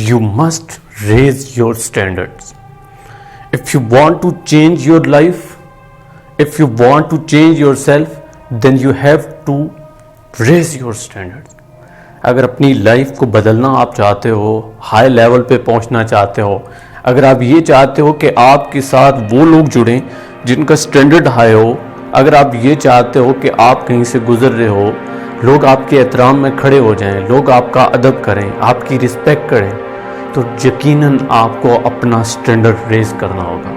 You must raise your standards. If you want to change your life, if you want to change yourself, then you have to raise your standards. اگر اپنی life کو بدلنا آپ چاہتے ہو، high level پہ پہنچنا چاہتے ہو، اگر آپ یہ چاہتے ہو کہ آپ کے ساتھ وہ لوگ جڑیں جن کا سٹینڈرڈ ہائی ہو، اگر آپ یہ چاہتے ہو کہ آپ کہیں سے گزر رہے ہو لوگ آپ کے احترام میں کھڑے ہو جائیں، لوگ آپ کا ادب کریں، آپ کی رسپیکٹ کریں، تو یقیناً آپ کو اپنا سٹینڈرڈ ریز کرنا ہوگا،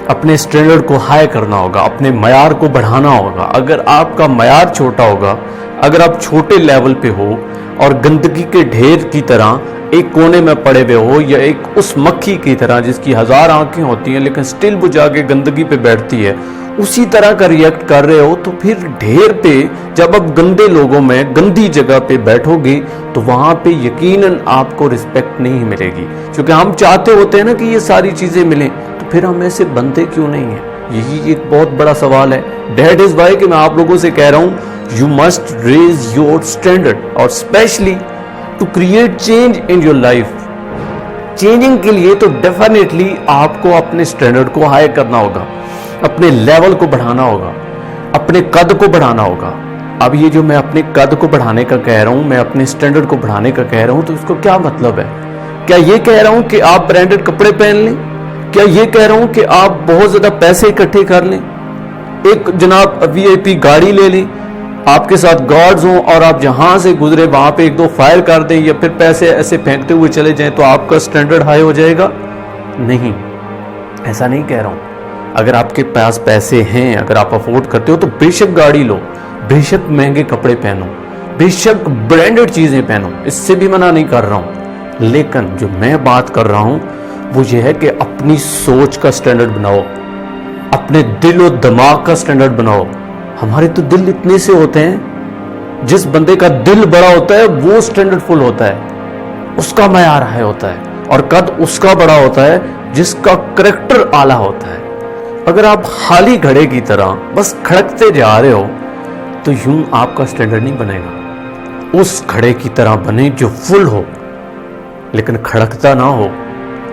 اپنے سٹینڈرڈ کو ہائی کرنا ہوگا، اپنے معیار کو بڑھانا ہوگا. اگر آپ کا معیار چھوٹا ہوگا، اگر آپ چھوٹے لیول پہ ہو اور گندگی کے ڈھیر کی طرح ایک کونے میں پڑے ہوئے ہو، یا ایک اس مکھی کی طرح جس کی 1000 آنکھیں ہوتی ہیں لیکن سٹل وہ جا کے گندگی پہ بیٹھتی ہے، اسی طرح کا ریئیکٹ کر رہے ہو، تو پھر ڈھیر پہ جب آپ گندے لوگوں میں گندی جگہ پہ بیٹھو گے تو وہاں پہ یقیناً آپ کو رسپیکٹ نہیں ملے گی. کیونکہ ہم چاہتے ہوتے ہیں نا کہ یہ ساری چیزیں ملیں، تو پھر ہم ایسے بنتے کیوں نہیں ہیں؟ یہی ایک بہت بڑا سوال ہے. دیٹ از وائی کہ میں آپ لوگوں سے کہہ رہا ہوں you must raise your standard, اور specially to create change in your life. Changing کے لیے تو ڈیفینیٹلی آپ کو اپنے اسٹینڈرڈ کو ہائی کرنا ہوگا، اپنے لیول کو بڑھانا ہوگا، اپنے قد کو بڑھانا ہوگا. اب یہ جو میں اپنے قد کو بڑھانے کا کہہ رہا ہوں، میں اپنے اسٹینڈرڈ کو بڑھانے کا کہہ رہا ہوں، تو اس کو کیا مطلب ہے؟ کیا یہ کہہ رہا ہوں کہ آپ برانڈڈ کپڑے پہن لیں؟ کیا یہ کہہ رہا ہوں کہ آپ بہت زیادہ پیسے اکٹھے کر لیں، ایک جناب وی آئی پی گاڑی لے لیں، آپ کے ساتھ گارڈز ہوں اور آپ جہاں سے گزرے وہاں پہ ایک دو فائر کر دیں، یا پھر پیسے ایسے پھینکتے ہوئے چلے جائیں تو آپ کا سٹینڈرڈ ہائی ہو جائے گا؟ نہیں، ایسا نہیں کہہ رہا ہوں. اگر آپ کے پاس پیسے ہیں، اگر آپ افورڈ کرتے ہو تو بے شک گاڑی لو، بے شک مہنگے کپڑے پہنو، بے شک برانڈڈ چیزیں پہنو، اس سے بھی منع نہیں کر رہا ہوں. لیکن جو میں بات کر رہا ہوں وہ یہ ہے کہ اپنی سوچ کا سٹینڈرڈ بناؤ، اپنے دل و دماغ کا سٹینڈرڈ بناؤ. ہمارے تو دل اتنے سے ہوتے ہیں، جس بندے کا دل بڑا ہوتا ہے وہ سٹینڈرڈ فل ہوتا ہے، اس کا معیار ہائی ہوتا ہے، اور قد اس کا بڑا ہوتا ہے جس کا کریکٹر اعلیٰ ہوتا ہے. اگر آپ خالی گھڑے کی طرح بس کھڑکتے جا رہے ہو تو یوں آپ کا سٹینڈرڈ نہیں بنے گا. اس گھڑے کی طرح بنے جو فل ہو لیکن کھڑکتا نہ ہو،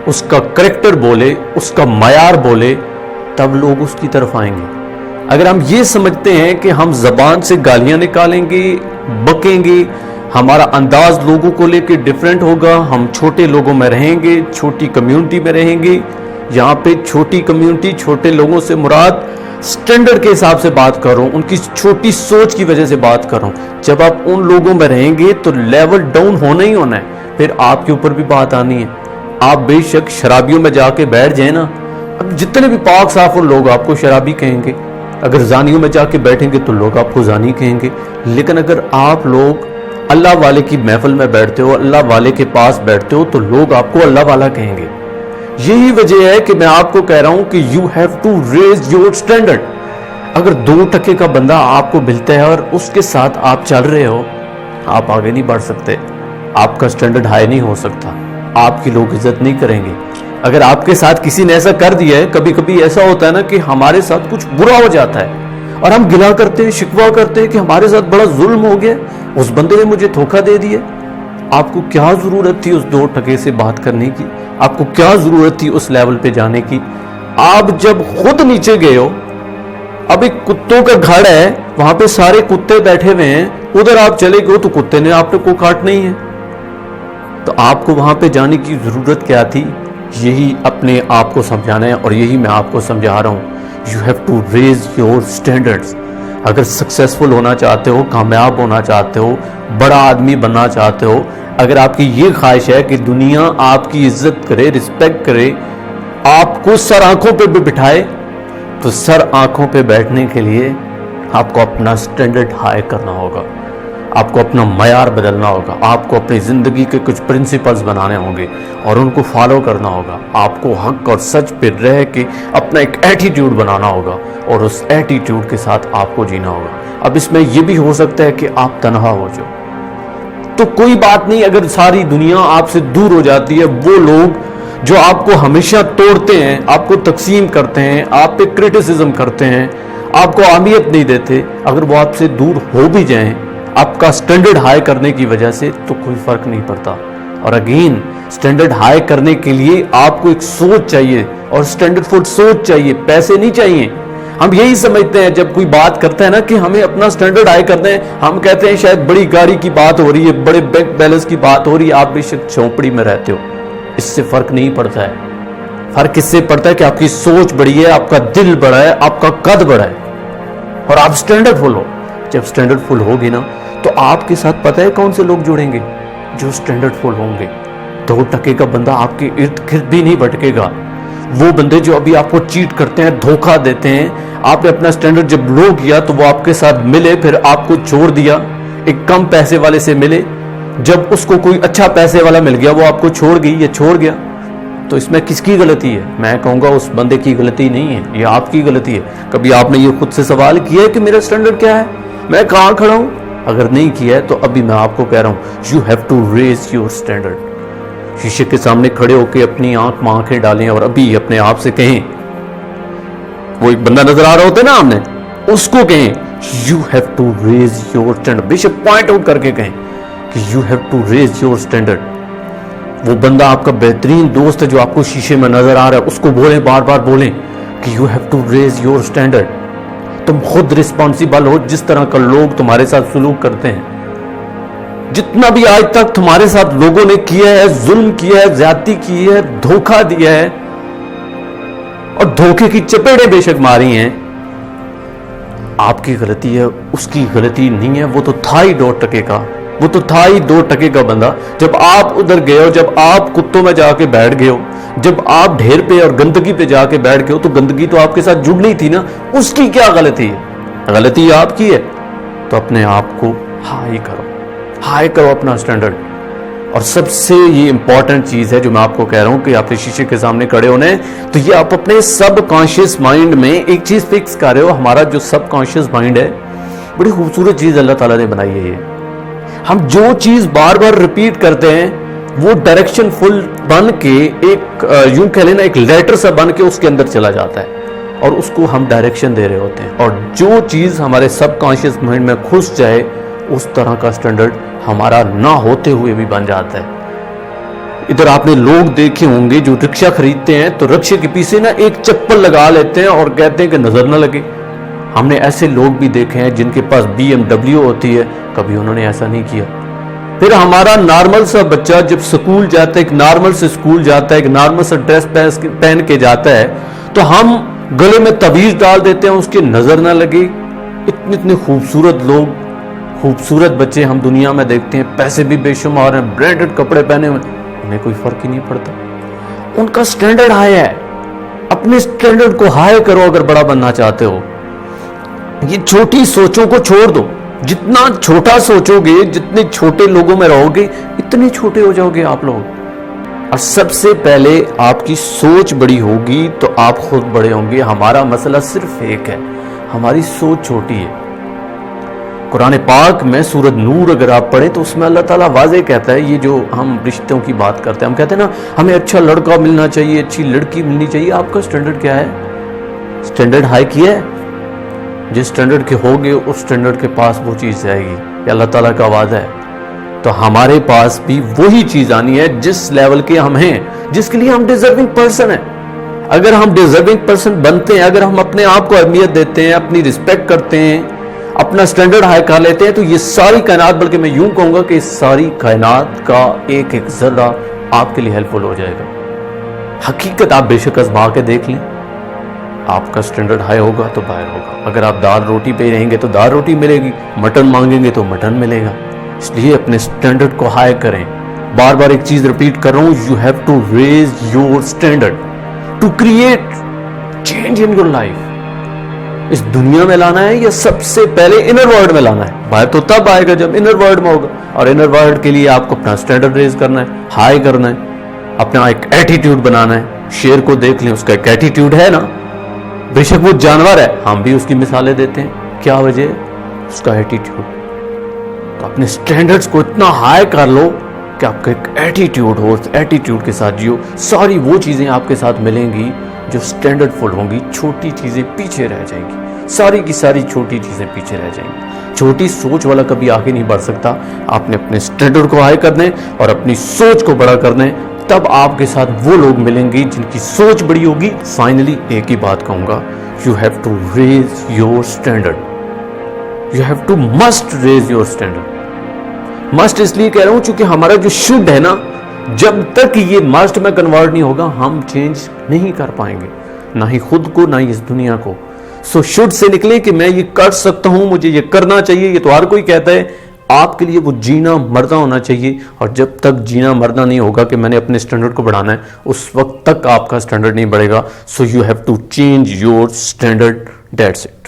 اس کا کریکٹر بولے، اس کا معیار بولے، تب لوگ اس کی طرف آئیں گے. اگر ہم یہ سمجھتے ہیں کہ ہم زبان سے گالیاں نکالیں گے، بکیں گے، ہمارا انداز لوگوں کو لے کے ڈیفرنٹ ہوگا، ہم چھوٹے لوگوں میں رہیں گے، چھوٹی کمیونٹی میں رہیں گے، یہاں پہ چھوٹی کمیونٹی چھوٹے لوگوں سے مراد سٹینڈرڈ کے حساب سے بات کر رہا ہوں، ان کی چھوٹی سوچ کی وجہ سے بات کر رہا ہوں. جب آپ ان لوگوں میں رہیں گے تو لیول ڈاؤن ہونا ہی ہونا ہے، پھر آپ کے اوپر بھی بات آنی ہے. آپ بے شک شرابیوں میں جا کے بیٹھ جائیں نا، اب جتنے بھی پاک صاف لوگ آپ کو شرابی کہیں گے، اگر زانیوں میں جا کے بیٹھیں گے تو لوگ آپ کو زانی کہیں گے. لیکن اگر آپ لوگ اللہ والے کی محفل میں بیٹھتے ہو، اللہ والے کے پاس بیٹھتے ہو، تو لوگ آپ کو اللہ والا کہیں گے. یہی وجہ ہے کہ میں آپ کو کہہ رہا ہوں کہ you have to raise your standard. اگر 2 ٹکے کا بندہ آپ کو ملتا ہے اور اس کے ساتھ آپ چل رہے ہو، آپ آگے نہیں بڑھ سکتے، آپ کا سٹینڈرڈ ہائی نہیں ہو سکتا، آپ کی لوگ عزت نہیں کریں گے. اگر آپ کے ساتھ کسی نے ایسا کر دیا ہے، کبھی کبھی ایسا ہوتا ہے نا کہ ہمارے ساتھ کچھ برا ہو جاتا ہے اور ہم گلا کرتے ہیں، شکوہ کرتے ہیں کہ ہمارے ساتھ بڑا ظلم ہو گیا، اس بندے نے مجھے دھوکہ دے دیا. آپ کو کیا ضرورت تھی اس 2 ٹکے سے بات کرنے کی؟ آپ کو کیا ضرورت تھی اس لیول پہ جانے کی؟ آپ جب خود نیچے گئے ہو، اب ایک کتوں کا گھر ہے، وہاں پہ سارے کتے بیٹھے ہوئے ہیں، ادھر آپ چلے گئے تو کتے نے آپ کو کاٹنا ہی ہے. تو آپ کو وہاں پہ جانے کی ضرورت کیا تھی؟ یہی اپنے آپ کو سمجھانا ہے، اور یہی میں آپ کو سمجھا رہا ہوں. You have to raise your standards. اگر سکسیسفل ہونا چاہتے ہو، کامیاب ہونا چاہتے ہو، بڑا آدمی بننا چاہتے ہو، اگر آپ کی یہ خواہش ہے کہ دنیا آپ کی عزت کرے، رسپیکٹ کرے، آپ کو سر آنکھوں پہ بھی بٹھائے، تو سر آنکھوں پہ بیٹھنے کے لیے آپ کو اپنا سٹینڈرڈ ہائی کرنا ہوگا، آپ کو اپنا معیار بدلنا ہوگا، آپ کو اپنی زندگی کے کچھ پرنسپلز بنانے ہوں گے اور ان کو فالو کرنا ہوگا. آپ کو حق اور سچ پہ رہ کے اپنا ایک ایٹیٹیوڈ بنانا ہوگا اور اس ایٹیٹیوڈ کے ساتھ آپ کو جینا ہوگا. اب اس میں یہ بھی ہو سکتا ہے کہ آپ تنہا ہو جاؤ، تو کوئی بات نہیں. اگر ساری دنیا آپ سے دور ہو جاتی ہے، وہ لوگ جو آپ کو ہمیشہ توڑتے ہیں، آپ کو تقسیم کرتے ہیں، آپ پہ کرٹیسزم کرتے ہیں، آپ کو اہمیت نہیں دیتے، اگر وہ آپ سے دور ہو بھی جائیں آپ کا سٹینڈرڈ ہائی کرنے کی وجہ سے، تو کوئی فرق نہیں پڑتا. اور اگین اسٹینڈرڈ ہائی کرنے کے لیے آپ کو ایک سوچ چاہیے اور اسٹینڈرڈ فل سوچ چاہیے, پیسے نہیں چاہیے. ہم یہی سمجھتے ہیں جب کوئی بات کرتا ہے نا کہ ہمیں اپنا سٹینڈرڈ ہائی کرنا ہے, ہم کہتے ہیں شاید بڑی گاڑی کی بات ہو رہی ہے, بڑے بینک بیلنس کی بات ہو رہی ہے, آپ بے شک جھونپڑی میں رہتے ہو, اس سے فرق نہیں پڑتا ہے. فرق اس سے پڑتا ہے کہ آپ کی سوچ بڑی ہے, آپ کا دل بڑا ہے, آپ کا قد بڑا ہے اور آپ سٹینڈرڈ فل ہو. جب سٹینڈرڈ فل ہوگی نا تو آپ کے ساتھ پتہ ہے کون سے لوگ جڑیں گے؟ جو سٹینڈرڈ فل ہوں گے. 2% کا بندہ آپ کے ارد گرد بھی نہیں بھٹکے گا. وہ بندے جو ابھی آپ کو چیٹ کرتے ہیں, دھوکہ دیتے ہیں, آپ نے اپنا سٹینڈرڈ جب لو کیا تو وہ آپ کے ساتھ ملے, پھر آپ کو چھوڑ دیا, ایک کم پیسے والے سے ملے, جب اس کو کوئی اچھا پیسے والا مل گیا وہ آپ کو چھوڑ گئی یا چھوڑ گیا, تو اس میں کس کی غلطی ہے؟ میں کہوں گا اس بندے کی غلطی نہیں ہے, یہ آپ کی غلطی ہے. کبھی آپ نے یہ خود سے سوال کیا ہے کہ میرا سٹینڈرڈ کیا ہے, میں کہاں کھڑا ہوں؟ اگر نہیں کیا ہے تو ابھی میں آپ کو کہہ رہا ہوں, you have to raise your standard. شیشے کے سامنے کھڑے ہو کے اپنی آنکھ میں آنکھیں ڈالیں اور ابھی اپنے آپ سے کہیں, وہ ایک بندہ نظر آ رہا ہوتا ہے نا ہم نے, اس کو کہیں you have to raise your standard, بے شک پوائنٹ آؤٹ کر کے کہیں کہ you have to raise your standard. وہ بندہ آپ کا بہترین دوست ہے جو آپ کو شیشے میں نظر آ رہا ہے, اس کو بولیں, بار بار بولیں کہ you have to raise your standard. تم خود رسپانسیبل ہو جس طرح کا لوگ تمہارے ساتھ سلوک کرتے ہیں. جتنا بھی آج تک تمہارے ساتھ لوگوں نے کیا ہے, ظلم کیا ہے, زیادتی کی ہے, دھوکہ دیا ہے اور دھوکے کی چپیڑیں بے شک ماری ہیں, آپ کی غلطی ہے, اس کی غلطی نہیں ہے. وہ تو تھا ہی 2% کا, وہ تو تھا ہی 2% کا بندہ. جب آپ ادھر گئے ہو, جب آپ کتوں میں جا کے بیٹھ گئے ہو, جب آپ ڈھیر پہ اور گندگی پہ جا کے بیٹھ گئے ہو, تو گندگی تو آپ کے ساتھ جڑنی تھی نا, اس کی کیا غلطی ہے؟ غلطی آپ کی ہے. تو اپنے آپ کو ہائی کرو, ہائی کرو اپنا سٹینڈرڈ. اور سب سے یہ امپورٹنٹ چیز ہے جو میں آپ کو کہہ رہا ہوں کہ آپ نے شیشے کے سامنے کھڑے ہونے, تو یہ آپ اپنے سب کانشیس مائنڈ میں ایک چیز فکس کر رہے ہو. ہمارا جو سب کانشیس مائنڈ ہے, بڑی خوبصورت چیز اللہ تعالیٰ نے بنائی ہے. یہ ہم جو چیز بار بار ریپیٹ کرتے ہیں وہ ڈائریکشن فل بن کے ایک یوں کہہ لینا ایک لیٹر سا بن کے اس کے اندر چلا جاتا ہے اور اس کو ہم ڈائریکشن دے رہے ہوتے ہیں. اور جو چیز ہمارے سب کانشیس مائنڈ میں گھس جائے, اس طرح کا سٹینڈرڈ ہمارا نہ ہوتے ہوئے بھی بن جاتا ہے. ادھر آپ نے لوگ دیکھے ہوں گے جو رکشہ خریدتے ہیں تو رکشے کے پیچھے نا ایک چپل لگا لیتے ہیں اور کہتے ہیں کہ نظر نہ لگے. ہم نے ایسے لوگ بھی دیکھے ہیں جن کے پاس BMW ہوتی ہے, کبھی انہوں نے ایسا نہیں کیا. پھر ہمارا نارمل سا بچہ جب سکول جاتا ہے, ایک نارمل سے سکول جاتا ہے, ایک نارمل سا ڈریس پہن کے جاتا ہے, تو ہم گلے میں تعویذ ڈال دیتے ہیں اس کی نظر نہ لگے. اتنے خوبصورت لوگ, خوبصورت بچے ہم دنیا میں دیکھتے ہیں, پیسے بھی بے شمار ہیں, برانڈڈ کپڑے پہنے ہوئے, انہیں کوئی فرق ہی نہیں پڑتا. ان کا سٹینڈرڈ ہائی ہے. اپنے سٹینڈرڈ کو ہائی کرو اگر بڑا بننا چاہتے ہو. یہ چھوٹی سوچوں کو چھوڑ دو. جتنا چھوٹا سوچو گے, جتنے چھوٹے لوگوں میں رہو گے, اتنے چھوٹے ہو جاؤ گے آپ لوگ. اور سب سے پہلے آپ کی سوچ بڑی ہوگی تو آپ خود بڑے ہوں گے. ہمارا مسئلہ صرف ایک ہے, ہماری سوچ چھوٹی ہے. قرآن پاک میں سورۃ نور اگر آپ پڑھیں تو اس میں اللہ تعالیٰ واضح کہتا ہے, یہ جو ہم رشتوں کی بات کرتے ہیں, ہم کہتے ہیں نا ہمیں اچھا لڑکا ملنا چاہیے, اچھی لڑکی ملنی چاہیے. آپ کا سٹینڈرڈ کیا ہے؟ سٹینڈرڈ ہائی کیا ہے؟ جس سٹینڈرڈ کے ہوگے اس سٹینڈرڈ کے پاس وہ چیز جائے گی, یہ اللہ تعالیٰ کا وعدہ ہے. تو ہمارے پاس بھی وہی چیز آنی ہے جس لیول کے ہم ہیں, جس کے لیے ہم ڈیزرونگ پرسن ہیں. اگر ہم ڈیزرونگ پرسن بنتے ہیں, اگر ہم اپنے آپ کو اہمیت دیتے ہیں, اپنی رسپیکٹ کرتے ہیں, اپنا سٹینڈرڈ ہائی کر لیتے ہیں, تو یہ ساری کائنات, بلکہ میں یوں کہوں گا کہ اس ساری کائنات کا ایک ایک ذرہ آپ کے لیے ہیلپ فل ہو جائے گا. حقیقت آپ بے شک آزما کے دیکھ لیں, آپ کا سٹینڈرڈ ہائی ہوگا تو باہر ہوگا. اگر آپ دال روٹی پہ رہیں گے تو دال روٹی ملے گی, مٹن مانگیں گے تو مٹن ملے گا. اس لیے اپنے سٹینڈرڈ کو ہائی کریں. بار بار ایک چیز ریپیٹ کر رہا ہوں, you have to raise your standard to create change in your life. اس دنیا میں لانا ہے یا سب سے پہلے انر ورلڈ میں لانا ہے؟ باہر تو تب آئے گا جب انر ورلڈ میں ہوگا. اور انر ورلڈ کے لیے آپ کو اپنا سٹینڈرڈ ریز کرنا ہے, ہائی کرنا ہے, اپنا ایک ایٹیٹیوڈ بنانا ہے. شیر کو دیکھ لیں, اس کا ایک ایٹیٹیوڈ ہے نا, بے شک وہ جانور ہے, ہم بھی اس کی مثالیں دیتے ہیں. کیا وجہ ہے؟ اس کا ایٹیٹیوڈ. تو اپنے سٹینڈرڈز کو اتنا ہائی کر لو کہ آپ کا ایک ایٹیٹیوڈ ہو, اس ایٹیٹیوڈ کے ساتھ جیو. ساری وہ چیزیں آپ کے ساتھ ملیں گی جو سٹینڈرڈ فل ہوں گی. چھوٹی چیزیں پیچھے رہ جائیں گی, ساری کی ساری چھوٹی چیزیں پیچھے رہ جائیں گی. چھوٹی سوچ والا کبھی آگے نہیں بڑھ سکتا. آپ نے اپنے سٹینڈرڈ کو ہائی کرنا ہے اور اپنی سوچ کو بڑا کرنا ہے, تب آپ کے ساتھ وہ لوگ ملیں گے جن کی سوچ بڑی ہوگی. فائنلی ایک ہی بات کہوں گا, you have to raise your standard. You have to must raise your standard. Must اس لیے کہہ رہا ہوں چونکہ ہمارا جو شوڈ ہے نا, جب تک یہ مسٹ میں کنورٹ نہیں ہوگا ہم چینج نہیں کر پائیں گے, نہ ہی خود کو نہ ہی اس دنیا کو. سو شوڈ سے نکلیں کہ میں یہ کر سکتا ہوں, مجھے یہ کرنا چاہیے. یہ تو ہر کوئی کہتا ہے, آپ کے لیے وہ جینا مرنا ہونا چاہیے. اور جب تک جینا مرنا نہیں ہوگا کہ میں نے اپنے اسٹینڈرڈ کو بڑھانا ہے, اس وقت تک آپ کا اسٹینڈرڈ نہیں بڑھے گا. So you have to change your standard. That's it.